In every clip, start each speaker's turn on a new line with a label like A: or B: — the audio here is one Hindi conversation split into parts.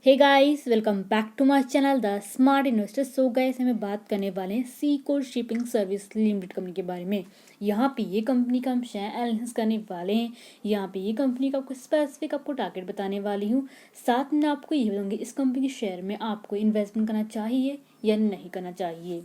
A: Hey guys, welcome back to my channel the smart investor. So guys, हमें बात करने वाले हैं sea code shipping service limited company के बारे में। यहाँ पे ये कंपनी का हम शेयर एनालिसिस करने वाले हैं। यहाँ पे ये कंपनी का आपको स्पेसिफिक आपको टारगेट बताने वाली हूँ। साथ में आपको ये बताऊँगी इस कंपनी के शेयर में आपको इन्वेस्टमेंट करना चाहिए या नहीं करना चाहिए।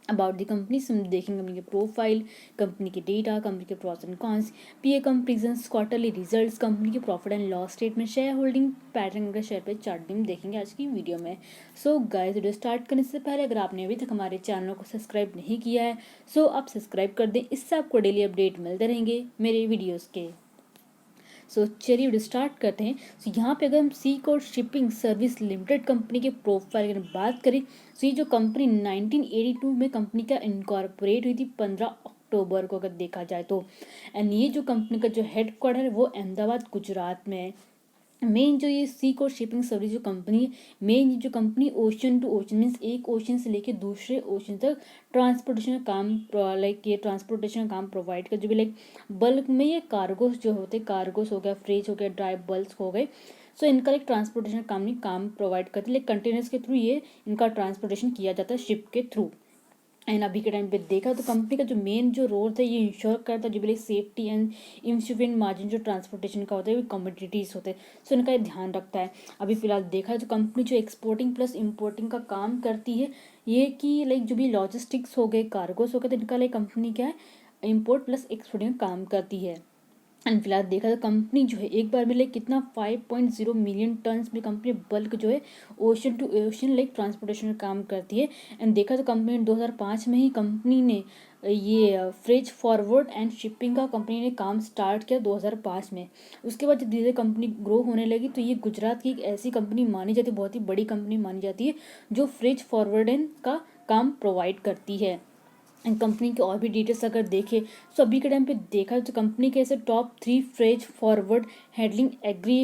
A: अबाउट द कंपनी हम देखेंगे कंपनी के प्रोफाइल, कंपनी के डेटा, कंपनी के pros and cons, PE comparisons, quarterly results, company के profit and loss statement, share holding pattern का शेयर पे चार्ट भी हम देखेंगे आज की वीडियो में। सो गाइस, वीडियो स्टार्ट करने से पहले अगर आपने अभी तक हमारे चैनल को सब्सक्राइब नहीं किया है सो आप सब्सक्राइब कर दें। इससे आपको डेली अपडेट मिलते रहेंगे मेरे वीडियोज़ के। सो चलिए वीडियो स्टार्ट करते हैं। सो यहाँ पे अगर हम sea code shipping service limited company के प्रोफाइल की बात करें तो ये जो कंपनी 1982 में कंपनी का इनकॉर्पोरेट हुई थी 15 अक्टूबर को अगर देखा जाए तो। एंड ये जो कंपनी का जो हेड क्वार्टर है वो अहमदाबाद गुजरात में है। मेन जो ये सी कोड शिपिंग सर्विस जो कंपनी है, मेन जो company ocean to ocean means एक ओशन से लेके दूसरे ओशन तक ट्रांसपोर्टेशन का काम ये ट्रांसपोर्टेशन का काम प्रोवाइड कर, जो भी बल्क में ये कार्गोस जो होते कार्गोस हो गया, फ्रेज हो गया, ड्राई बल्क हो गए। सो इनका ट्रांसपोर्टेशन काम प्रोवाइड करती है। कंटेनर्स के थ्रू ये इनका ट्रांसपोर्टेशन किया जाता है शिप के थ्रू। एंड अभी के टाइम पे देखा तो कंपनी का जो मेन जो रोल था ये इंश्योर करता है जो भी सेफ्टी एंड इंसफिशिएंट मार्जिन जो ट्रांसपोर्टेशन का होता है वो कमोडिटीज़ होते हैं। सो इनका ये ध्यान रखता है। अभी फिलहाल देखा तो कंपनी जो एक्सपोर्टिंग प्लस इंपोर्टिंग का काम करती है, ये कि जो भी लॉजिस्टिक्स हो गए, कार्गोस हो गए, तो इनका कंपनी क्या है इम्पोर्ट प्लस एक्सपोर्टिंग का काम करती है। एंड फिलहाल देखा तो कंपनी जो है एक बार में कितना 5.0 मिलियन टन्स में कंपनी बल्क जो है ओशन टू ओशन ट्रांसपोर्टेशन का काम करती है। एंड देखा तो कंपनी 2005 में ही कंपनी ने ये फ्रेज फॉरवर्ड एंड शिपिंग का कंपनी ने काम स्टार्ट किया 2005 में। उसके बाद जब धीरे धीरे कंपनी ग्रो होने लगी तो ये गुजरात की एक ऐसी कंपनी मानी जाती है, बहुत ही बड़ी कंपनी मानी जाती है जो फ्रेज फॉरवर्ड एंड का काम प्रोवाइड करती है। एंड कंपनी के और भी डिटेल्स अगर देखें तो अभी के टाइम पे देखा तो कंपनी के ऐसे top 3 phrase forward handling agree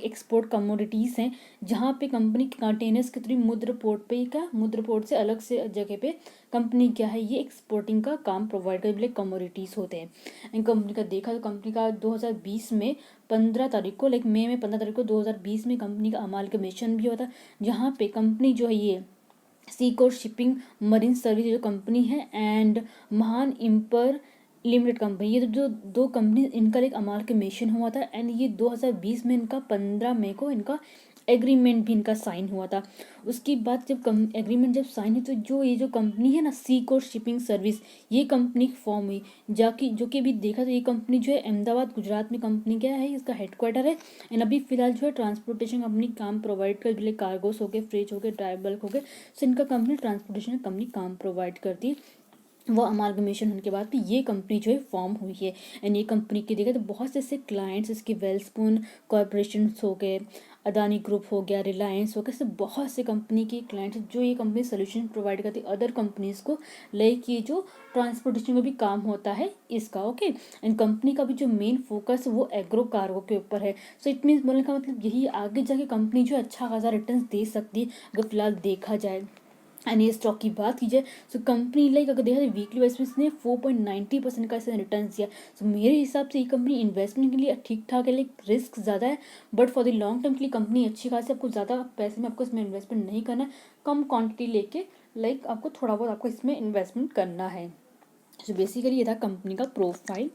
A: export commodities हैं, जहाँ पे कंपनी के कंटेनर्स के थ्रू मुद्र पोर्ट पे का मुद्र पोर्ट से अलग से जगह पे कंपनी क्या है ये एक्सपोर्टिंग का काम प्रोवाइड कर कमोडिटीज़ होते हैं। एंड कंपनी का देखा तो कंपनी का 2020 में 15 तारीख को मई में 15 तारीख को 2020 में कंपनी का अमालगमेशन भी होता, जहाँ पे कंपनी जो है ये sea code shipping marine service जो कंपनी है एंड महान इम्पर लिमिटेड कंपनी, ये जो दो कंपनी इनका एक अमालगमेशन हुआ था। एंड ये 2020 में इनका 15 मई को इनका एग्रीमेंट भी इनका साइन हुआ था। उसके बाद जब एग्रीमेंट जब साइन हुई तो जो कंपनी है ना सी कोड शिपिंग सर्विस, ये कंपनी फॉर्म हुई जाकि जो कि अभी देखा तो ये कंपनी जो है अहमदाबाद गुजरात में कंपनी क्या है इसका हेडक्वार्टर है। एंड अभी फिलहाल जो है ट्रांसपोर्टेशन कंपनी काम प्रोवाइड कर कार्गोस हो गए, फ्रेज हो गए, ड्राई बल्क हो गए। सो इनका कंपनी ट्रांसपोर्टेशन कंपनी काम प्रोवाइड करती है। वो अमालगमेशन होने के बाद भी ये कंपनी जो है फॉर्म हुई है। एंड ये कंपनी के देखा तो बहुत से ऐसे क्लाइंट्स इसके वेलस्पून कॉरपोरेशन हो गए, अदानी ग्रुप हो गया, रिलायंस हो गया, ऐसे बहुत से कंपनी के क्लाइंट्स जो ये कंपनी सोल्यूशन प्रोवाइड करती है अदर कंपनीज को, ये जो ट्रांसपोर्टेशन का भी काम होता है इसका। ओके। एंड कंपनी का भी जो मेन फोकस है वो एग्रो कार्गो के ऊपर है। सो इट मीन्स बोलने का मतलब यही आगे जाके कंपनी जो अच्छा खासा रिटर्न दे सकती है अगर फिलहाल देखा जाए। एंड ये स्टॉक की बात की जाए तो कंपनी अगर देखा जाए वीकली बेसिस में इसने 4.90% का इसने रिटर्न दिया। सो मेरे हिसाब से ये कंपनी इन्वेस्टमेंट के लिए ठीक ठाक है, रिस्क ज़्यादा है but for the long term के लिए कंपनी अच्छी खासी, आपको ज़्यादा पैसे में आपको इसमें इन्वेस्टमेंट नहीं करना है, कम क्वांटिटी लेके आपको थोड़ा बहुत आपको इसमें इन्वेस्टमेंट करना है। सो बेसिकली ये था कंपनी का प्रोफाइल।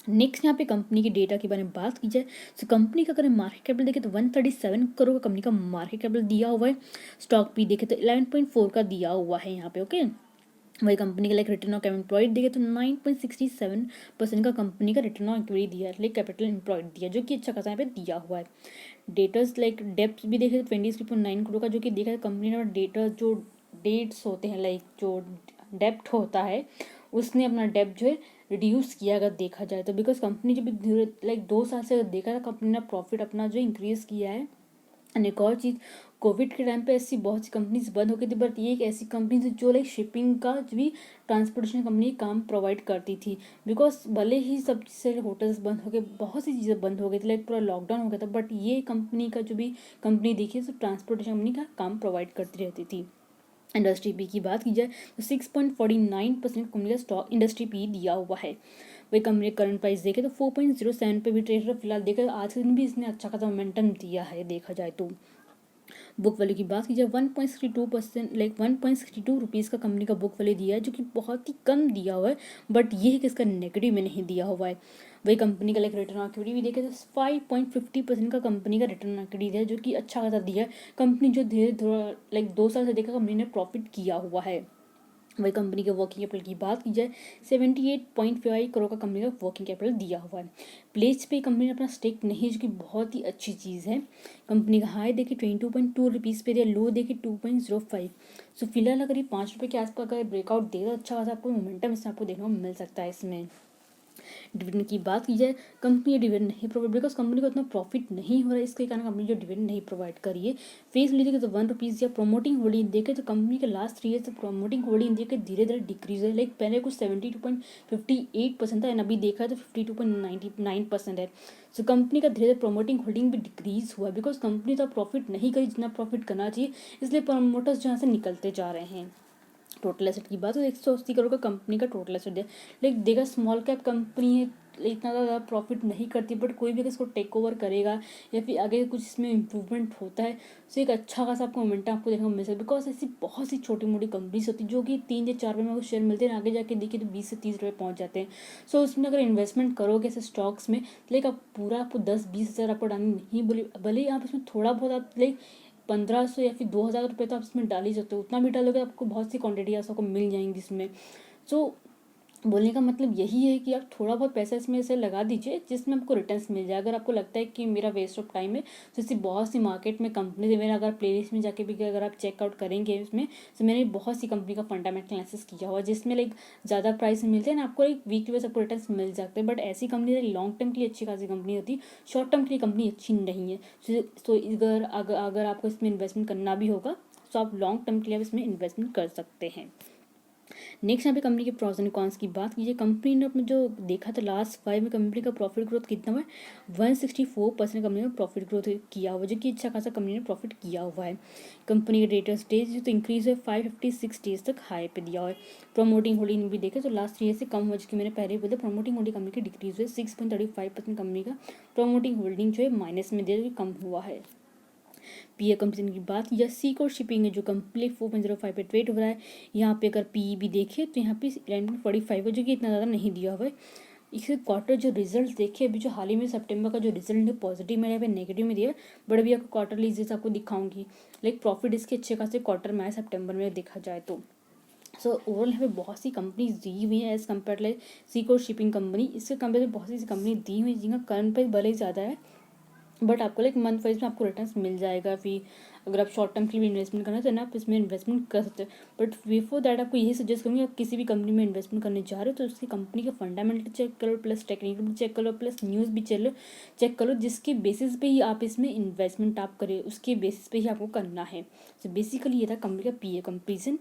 A: नेक्स्ट यहाँ पे कंपनी के डेटा के बारे में बात की जाए तो कंपनी का अगर मार्केट कैपिटल देखें तो 137 करोड़ का कंपनी का मार्केट कैपिटल दिया हुआ है। स्टॉक भी देखे तो 11.4 का दिया हुआ है यहाँ पे। ओके। वही कंपनी का रिटर्न ऑन कैपिटल एम्प्लॉयड देखे तो 9.67% का कंपनी का रिटर्न ऑन इक्विटी दिया है, कैपिटल एम्प्लॉयड दिया जो कि अच्छा खासा यहाँ पे दिया हुआ है। डेटर्स डेप्थ भी देखे तो 23.9 करोड़ का, जो कि देखा कंपनी ने डेटा जो डेट्स होते हैं जो डेप्ट होता है उसने अपना डेप्ट जो है रिड्यूस किया अगर देखा जाए तो, बिकॉज कंपनी जब 2 साल से अगर देखा था कंपनी ने प्रॉफिट अपना जो इंक्रीज किया है। एंड एक और चीज़, कोविड के टाइम पे ऐसी बहुत सी कंपनीज बंद हो गई थी बट ये एक ऐसी कंपनी थी जो शिपिंग का जो भी ट्रांसपोर्टेशन कंपनी काम प्रोवाइड करती थी। बिकॉज भले ही सब से होटल्स बंद हो गए, बहुत सी चीज़ें बंद हो गई थी, पूरा लॉकडाउन हो गया था, बट ये कंपनी का जो भी कंपनी देखिए तो ट्रांसपोर्टेशन कंपनी का काम प्रोवाइड करती रहती थी। इंडस्ट्री पी की बात की जाए तो 6.49% कंपनी का स्टॉक इंडस्ट्री पी दिया हुआ है। वही कंपनी का करंट प्राइस देखे तो 4.07 पे भी ट्रेड फिलहाल देखे तो आज के दिन भी इसने अच्छा खासा मोमेंटम दिया है देखा जाए तो। बुक वैल्यू की बात की जाए 1.62% लाइक 1.62 रुपीज़ का कंपनी का बुक वैल्यू दिया है, जो कि बहुत ही कम दिया हुआ है, बट ये है कि इसका नेगेटिव में नहीं दिया हुआ है। वही कंपनी का लाइक रिटर्न ऑन इक्विटी भी देखे तो 5.50% का कंपनी का रिटर्न ऑन इक्विटी दिया है, जो कि अच्छा खासा दिया है। कंपनी जो धीरे थोड़ा लाइक 2 साल से देखा कंपनी ने प्रॉफिट किया हुआ है। वही कंपनी के वर्किंग कैपिटल की बात की जाए 78.5 करोड़ का कंपनी का वर्किंग कैपिटल दिया हुआ है। प्लेस पे कंपनी ने अपना स्टेक नहीं, जो कि बहुत ही अच्छी चीज़ है। कंपनी का हाई देखिए 22.2 रुपीज़ पे दिया, लो देखिए 2.05। सो फिलहाल अगर ये 5 रुपये के आसपास अगर ब्रेकआउट दे तो अच्छा खासा आपको मोमेंटम इसमें आपको देखने को मिल सकता है। इसमें डिविडेंड की बात की जाए, कंपनी डिविडेंड नहीं प्रोवाइड, बिकॉज कंपनी को इतना प्रॉफिट नहीं हो रहा है, इसके कारण कंपनी जो डिविडेंड नहीं प्रोवाइड करी है। फेस लीजिए तो 1 रुपीज़ या प्रोमोटिंग होल्डिंग देखे तो कंपनी के लास्ट 3 ईयर से प्रोमोटिंग होल्डिंग देखे धीरे धीरे डिक्रीज है। लाइक पहले कुछ 72.58% था एंड अभी देखा है तो 52.99% है। सो कंपनी का धीरे धीरे प्रोमोटिंग होल्डिंग भी डिक्रीज हुआ है, बिकॉज कंपनी तो प्रॉफिट नहीं करी जितना प्रॉफिट करना चाहिए, इसलिए प्रमोटर्स जहाँ से निकलते जा रहे हैं। टोटल एसेट की बात तो 180 करोड़ का कंपनी का टोटल एसेट है। लाइक देखा स्मॉल कैप कंपनी है, इतना ज़्यादा प्रॉफिट नहीं करती, बट कोई भी अगर इसको टेक ओवर करेगा या फिर आगे कुछ इसमें इम्प्रूवमेंट होता है तो एक अच्छा खासा आपको मोमेंटम आपको देखने को मिल सकता है। बिकॉज ऐसी बहुत सी छोटी मोटी कंपनीज होती है जो कि 3 या 4 रुपये में शेयर मिलते हैं, आगे जाके देखिए तो 20 से 30 रुपये पहुंच जाते हैं। सो उसमें अगर इन्वेस्टमेंट करोगे ऐसे स्टॉक्स में, लाइक आप पूरा आपको 10-20 हज़ार आपको डालनी नहीं, बोले भले ही आप इसमें थोड़ा बहुत आप लाइक 1500 या फिर 2000 रुपये तो आप इसमें डाल ही सकते हो। उतना भी डालोगे आपको बहुत सी क्वांटिटी आपको मिल जाएंगी इसमें। सो बोलने का मतलब यही है कि आप थोड़ा बहुत पैसा इसमें से लगा दीजिए जिसमें आपको रिटर्न्स मिल जाए। अगर आपको लगता है कि मेरा वेस्ट ऑफ टाइम है तो इससे बहुत सी मार्केट में कंपनी है, मेरा अगर प्लेलिस्ट में जाके भी अगर आप चेकआउट करेंगे इसमें तो मैंने बहुत सी कंपनी का फंडामेंटल एनालिसिस किया हुआ जिसमें लाइक ज़्यादा प्राइस में मिलते हैं ना, आपको एक वीकली बेस आपको रिटर्न्स मिल जाते हैं। बट ऐसी कंपनी लॉन्ग टर्म के लिए अच्छी खासी कंपनी होती है, शॉर्ट टर्म के लिए कंपनी अच्छी नहीं है। तो अगर आपको इसमें इन्वेस्टमेंट करना भी होगा तो आप लॉन्ग टर्म के लिए आप इसमें इन्वेस्टमेंट कर सकते हैं। नेक्स्ट यहाँ पे कंपनी के प्रॉस एंड कॉन्स की बात कीजिए, कंपनी ने अपने जो देखा था लास्ट 5 में कंपनी का प्रॉफिट ग्रोथ कितना हुआ है 164% कंपनी ने प्रॉफिट ग्रोथ किया हुआ, जो कि अच्छा खासा कंपनी ने प्रॉफिट किया हुआ है। कंपनी के डेटर्स डेज तो इंक्रीज है 556 डेज तक हाई पे दिया हुआ है। प्रमोटिंग होल्डिंग भी देखे तो लास्ट ईयर से कम हुआ, जिसकी मैंने पहले ही बोला प्रमोटिंग होल्डिंग कंपनी की डिक्रीज हुई 6.35% कंपनी का प्रमोटिंग होल्डिंग जो है माइनस में दिया, कम हुआ है। पीए कंपनी की बात या सीकोर शिपिंग है जो कंपनी 4.05 पे ट्रेड हो रहा है। यहाँ पे अगर पीई भी देखे तो यहाँ पे 11.45 है, जो कि इतना ज़्यादा नहीं दिया हुआ है। इसके क्वार्टर जो रिजल्ट देखे अभी जो हाल ही में सितंबर का जो रिजल्ट है पॉजिटिव में यहाँ पे नेगेटिव में दिया, बट अभी आपको क्वार्टरली रिजल्ट आपको दिखाऊंगी। लाइक प्रॉफिट इसके अच्छे खासे क्वार्टर में आए सितंबर में देखा जाए तो। सो ओवरऑल यहाँ पे बहुत सी कंपनीज दी हुई हैं as compare like Seacor shipping company, इसके कंपेयर में बहुत सी कंपनी दी हुई जिनका करंट प्राइस भले ही ज़्यादा है, बट आपको लाइक मंथ वाइज में आपको रिटर्न्स मिल जाएगा। फिर अगर आप शॉर्ट टर्म के लिए इन्वेस्टमेंट करना तो ना आप इसमें इन्वेस्टमेंट कर सकते हो। बट बिफोर दैट आपको यही सजेस्ट करूँगी, आप किसी भी कंपनी में इन्वेस्टमेंट करने जा रहे हो तो उसकी कंपनी का फंडामेंटल चेक करो, प्लस टेक्निकल भी चेक करो, प्लस न्यूज़ भी चेक करो, जिसके बेसिस पे ही आप इसमें इन्वेस्टमेंट आप करें, उसके बेसिस पे ही आपको करना है। सो बेसिकली ये था कंपनी का पीए कंपेरिजन।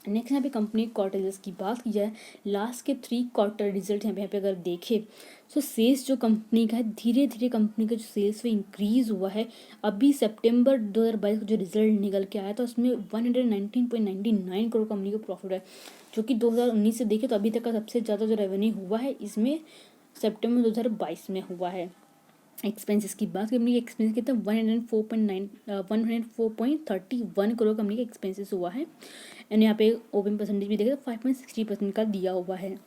A: नेक्स्ट यहाँ पे कंपनी क्वार्टर रिजल्ट की बात की जाए, लास्ट के 3 क्वार्टर रिजल्ट यहाँ पे अगर देखें तो सेल्स जो कंपनी का है धीरे धीरे कंपनी का जो सेल्स वो इंक्रीज़ हुआ है। अभी सितंबर 2022 का जो रिजल्ट निकल के आया था उसमें 119.99 करोड़ कंपनी का प्रॉफिट है, जो कि 2019 से देखें तो अभी तक का सबसे ज़्यादा जो रेवेन्यू हुआ है इसमें सितंबर 2022 में हुआ है। एक्सपेंसेस की बात कंपनी के एक्सपेंस कितना 104.31 करोड़ कंपनी का एक्सपेंसेस हुआ है। एंड यहाँ पे ओपन परसेंटेज भी देखें तो 5.60% का दिया हुआ है।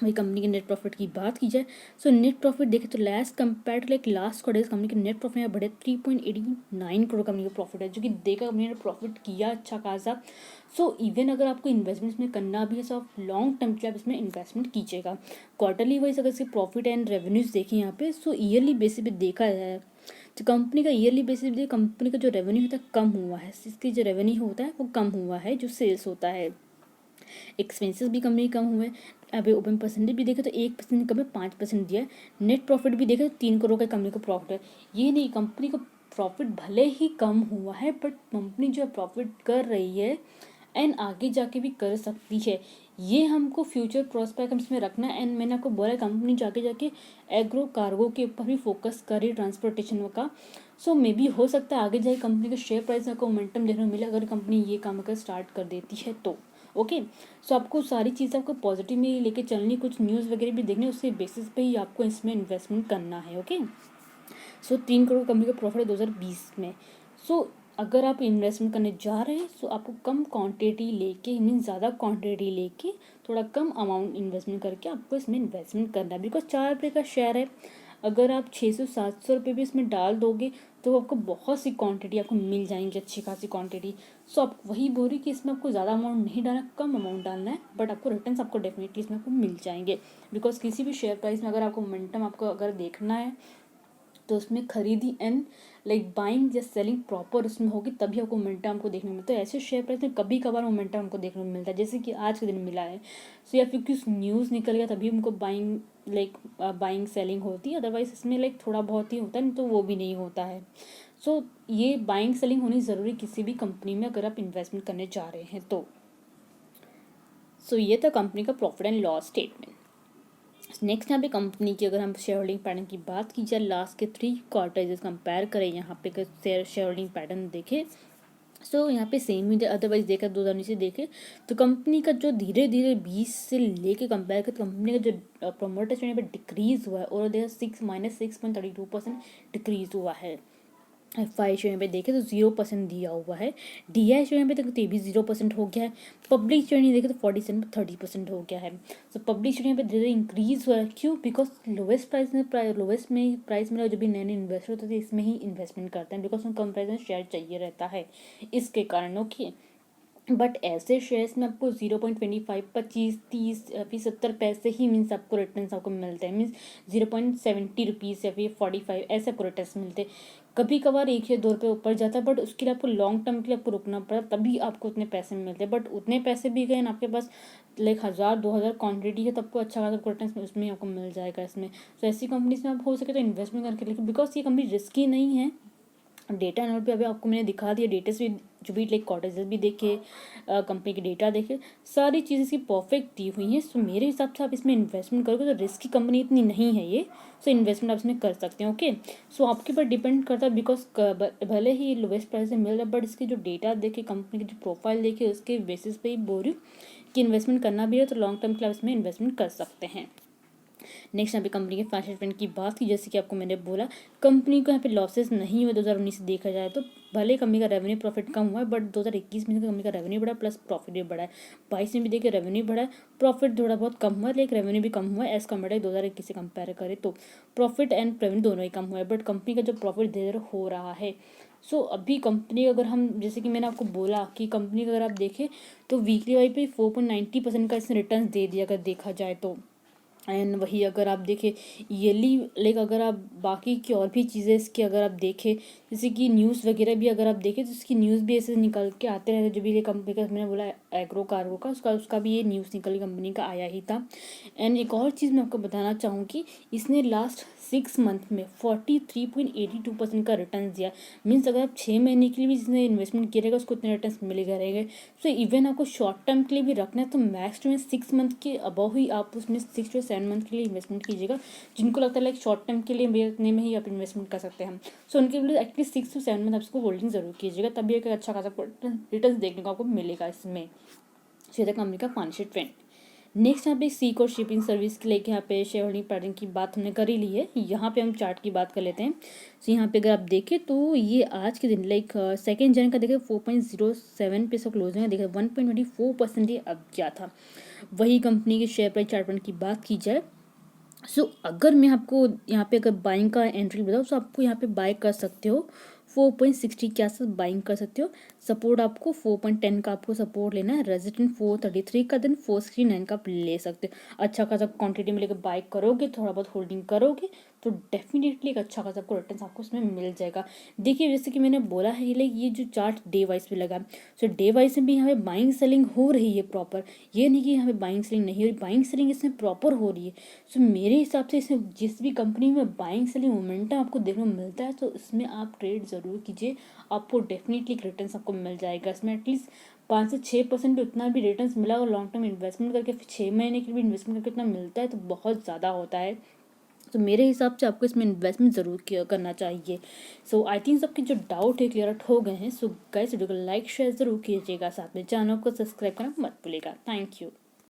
A: वही कंपनी के नेट प्रॉफिट की बात की जाए सो नेट प्रॉफिट देखें तो last compare to like last quarter company के नेट प्रॉफिट यहाँ बढ़े 3.89 करोड़ कंपनी का प्रॉफिट है, जो कि देखा कंपनी ने प्रॉफिट किया अच्छा खासा। सो इवन अगर आपको इन्वेस्टमेंट में करना भी है तो आप लॉन्ग टर्म के आप इसमें इन्वेस्टमेंट कीजिएगा। क्वार्टरली वाइज अगर इसके प्रॉफिट एंड रेवेन्यूज देखें यहाँ पे सो ईयरली बेसिस पे देखा जाए तो कंपनी का ईयरली बेसिस पे कंपनी का जो रेवेन्यू होता है कम हुआ है, इसकी जो रेवेन्यू होता है वो कम हुआ है, जो सेल्स होता है। एक्सपेंसेस भी कंपनी कम हुए। अभी ओपन परसेंटेज भी देखे तो 1% कम है, 5% दिया है। नेट प्रॉफिट भी देखे तो 3 करोड़ का कंपनी का प्रॉफिट है। ये नहीं कंपनी का प्रॉफिट भले ही कम हुआ है बट कंपनी जो है प्रॉफिट कर रही है एंड आगे जाके भी कर सकती है। ये हमको फ्यूचर प्रोस्पेक्ट हम इसमें रखना है। एंड मैंने आपको बोला कंपनी जाके एग्रो कार्गो के ऊपर भी फोकस करे ट्रांसपोर्टेशन का। सो मे बी हो सकता है आगे जाके कंपनी के शेयर प्राइस में आपको मोमेंटम देखने को मिले अगर कंपनी ये काम अगर स्टार्ट कर देती है तो। ओके सो आपको सारी चीज़ें आपको पॉजिटिव में लेके चलनी, कुछ न्यूज़ वगैरह भी देखने, उसके बेसिस पे ही आपको इसमें इन्वेस्टमेंट करना है। ओके सो 3 करोड़ कंपनी का प्रॉफिट है 2020 में। सो अगर आप इन्वेस्टमेंट करने जा रहे हैं तो आपको कम क्वांटिटी लेके, मीन ज़्यादा क्वांटिटी लेके थोड़ा कम अमाउंट इन्वेस्टमेंट करके आपको इसमें इन्वेस्टमेंट करना है। बिकॉज 4 रुपये का शेयर है, अगर आप 600-700 रुपये भी इसमें डाल दोगे तो आपको बहुत सी क्वांटिटी आपको मिल जाएंगी, अच्छी खासी क्वांटिटी। सो आप वही बोल रही कि इसमें आपको ज़्यादा अमाउंट नहीं डालना, कम अमाउंट डालना है, बट आपको रिटर्न्स आपको डेफिनेटली इसमें आपको मिल जाएंगे। बिकॉज किसी भी शेयर प्राइस में अगर आपको मोमेंटम आपको अगर देखना है तो उसमें खरीदी एंड लाइक बाइंग या सेलिंग प्रॉपर उसमें होगी, तभी आपको मोमेंटम हमको देखने को मिलता है। ऐसे शेयर प्राइस में कभी कभार मोमेंटम हमको देखने को मिलता है, जैसे कि आज के दिन मिला है। सो या फिर कुछ न्यूज़ निकल गया तभी हमको बाइंग बाइंग सेलिंग होती है, अदरवाइज इसमें लाइक थोड़ा बहुत ही होता है, नहीं तो वो भी नहीं होता है। सो ये बाइंग सेलिंग होनी ज़रूरी किसी भी कंपनी में अगर आप इन्वेस्टमेंट करने जा रहे हैं तो। सो ये था कंपनी का profit and loss statement. Next यहाँ पे कंपनी की अगर हम शेयर होल्डिंग पैटर्न की बात की जाए, लास्ट के 3 क्वार्टर्स कंपेयर करें यहाँ पे शेयर होल्डिंग पैटर्न देखें, सो यहाँ पे सेम ही, अदरवाइज देखा 2019 से देखे तो कंपनी का जो धीरे धीरे 20 से लेके कंपेयर कर कंपनी का जो प्रोमोटर यहाँ पे डिक्रीज हुआ है और देखा -6.32% डिक्रीज हुआ है। FI जो यहाँ पे देखे तो 0% दिया हुआ है। DI जो यहाँ पे तो भी 0% हो गया है। पब्लिक जो नहीं देखे तो 47-30% हो गया है। तो पब्लिक जो यहाँ पे धीरे इंक्रीज हुआ है, क्यों? बिकॉज लोवेस्ट प्राइस में जो भी नए नए इन्वेस्टर होते थे इसमें ही इन्वेस्टमेंट करते हैं, बिकॉज उनको कम प्राइस में शेयर चाहिए रहता है, इसके कारण। ओके, बट ऐसे शेयर्स में आपको 0.25, 25, 30 या फिर 70 पैसे ही मीन्स आपको रिटर्न आपको मिलते हैं, मीन्स 0.70 रुपीज़ या फिर 45 ऐसे आपको रिटर्न मिलते हैं। कभी कभार 1 या 2 रुपये ऊपर जाता है, बट उसके लिए आपको लॉन्ग टर्म के लिए आपको रुकना पड़ा, तभी आपको उतने पैसे मिलते हैं। बट उतने पैसे भी गए ना, आपके पास लाइक 1000-2000 क्वान्टिटी है तब आपको अच्छा खासा रिटर्न उसमें आपको मिल जाएगा इसमें। तो ऐसी कंपनीज में आप हो सके तो इन्वेस्टमेंट करके, लेकिन बिकॉज ये कंपनी रिस्की नहीं है। डेटा एनालिसिस पे अभी आपको मैंने दिखा दिया, डेटा से जो भी लाइक क्वार्टर्स भी देखे, कंपनी के डेटा देखे, सारी चीज़ें इसकी परफेक्ट दी हुई हैं। सो मेरे हिसाब से आप इसमें इन्वेस्टमेंट करोगे तो रिस्क की कंपनी इतनी नहीं है ये, सो इन्वेस्टमेंट आप इसमें कर सकते हैं। ओके, सो आपके ऊपर डिपेंड करता है, बिकॉज भले ही लोवेस्ट प्राइस में मिल रहा है, बट इसके जो डेटा देखे, कंपनी की जो प्रोफाइल देखे, उसके बेसिस पे ही बोल रही हूँ कि इन्वेस्टमेंट करना भी है तो लॉन्ग टर्म के लिए आप इसमें इन्वेस्टमेंट कर सकते हैं। नेक्स्ट यहाँ पे कंपनी के फाइनेंशियल स्टेटमेंट की बात की, जैसे कि आपको मैंने बोला कंपनी को यहाँ पे लॉसेस नहीं हुए 2019 से देखा जाए तो। भले कंपनी का रेवेन्यू प्रॉफिट कम हुआ है, बट 2021 में कंपनी का रेवेन्यू बढ़ा प्लस प्रॉफिट भी बढ़ा है। 22 में भी देखिए रेवेन्यू बढ़ा है, प्रॉफिट थोड़ा बहुत कम हुआ है, लेकिन रेवेन्यू भी कम हुआ है एज कम्पेयर 2021 से कंपेयर करें तो। प्रॉफिट एंड रेवेन्यू दोनों ही कम हुआ है, बट कंपनी का जो प्रॉफिट धीरे धीरे हो रहा है। सो अभी कंपनी अगर हम, जैसे कि मैंने आपको बोला कि कंपनी का अगर आप देखें तो वीकली वाइज पे 4.90% का इसने रिटर्न दे दिया अगर देखा जाए तो। एंड वही अगर आप देखें ईयरली, लाइक अगर आप बाकी की और भी चीज़ें इसकी अगर आप देखें, जैसे कि न्यूज़ वगैरह भी अगर आप देखें तो इसकी न्यूज़ भी ऐसे निकल के आते रहते, जो भी ये कंपनी का मैंने बोला एग्रो कार्गो का, उसका भी ये न्यूज़ निकल कंपनी का आया ही था। एंड एक और चीज़ मैं आपको बताना चाहूँगी, इसने लास्ट 6 मंथ में 43.82% का रिटर्न दिया। मीन्स अगर आप 6 महीने के लिए भी जिसने इन्वेस्टमेंट किया रहेगा उसको उतने रिटर्न मिलेगा रहेंगे। सो इवन आपको शॉर्ट टर्म के लिए भी रखना है तो मैक्स में 6 मंथ के अबव ही आप उसमें 6 to 7 मंथ के लिए इन्वेस्टमेंट कीजिएगा। जिनको लगता है लाइक शॉर्ट टर्म के लिए भी इतने में ही आप इन्वेस्टमेंट कर सकते हैं, सो उनके लिए एटलीस्ट 6 to 7 मंथ आप इसको होल्डिंग जरूर कीजिएगा, तभी एक अच्छा खासा रिटर्न देखने को आपको मिलेगा इसमें। सीधा कंपनी का फाइनेंशियल ट्रेंड। नेक्स्ट यहाँ पे सीकोर शिपिंग सर्विस के लेके यहाँ पे शेयर होल्डिंग पैटर्न की बात हमने कर ही ली है। यहाँ पे हम चार्ट की बात कर लेते हैं। तो यहाँ पे अगर आप देखें तो ये आज के दिन लाइक 2 जनवरी का देखें 4.07 पे क्लोजिंग है, देखें 1.24% ये अब क्या था। वही कंपनी के शेयर प्राइस चार्ट की बात की जाए, सो अगर मैं आपको यहाँ पे अगर बाइंग का एंट्री बताऊँ तो आपको यहाँ पे बाय कर सकते हो 4.60 के आसपास बाइंग कर सकते हो। सपोर्ट आपको 4.10 का आपको सपोर्ट लेना है, रेजिस्टेंस 433 का, देन 469 का आप ले सकते हो। अच्छा खासा क्वांटिटी में लेकर बाय करोगे, थोड़ा बहुत होल्डिंग करोगे तो डेफिनेटली एक अच्छा खासा आपको रिटर्न आपको इसमें मिल जाएगा। देखिए जैसे कि मैंने बोला है ये जो चार्ट डे वाइज पे लगा, सो डे वाइज में भी यहाँ पे बाइंग सेलिंग हो रही है प्रॉपर, ये नहीं कि यहाँ पे बाइंग सेलिंग नहीं हो रही, बाइंग सेलिंग इसमें प्रॉपर हो रही है। सो मेरे हिसाब से इसमें जिस भी कंपनी में बाइंग सेलिंग मोमेंटम आपको देखने को मिलता है तो इसमें आप ट्रेड जरूर कीजिए, आपको डेफिनेटली रिटर्न आपको मिल जाएगा। इसमें एटलीस्ट 5 से 6% उतना भी रिटर्न मिला और लॉन्ग टर्म इन्वेस्टमेंट करके फिर 6 महीने के लिए भी इन्वेस्टमेंट करके इतना मिलता है तो बहुत ज़्यादा होता है। तो मेरे हिसाब से आपको इसमें इन्वेस्टमेंट ज़रूर करना चाहिए। सो आई थिंक सबके जो डाउट है क्लियर हो गए हैं। सो गाइस वीडियो को लाइक शेयर ज़रूर कीजिएगा, साथ में चैनल को सब्सक्राइब करना मत भूलिएगा। Thank you.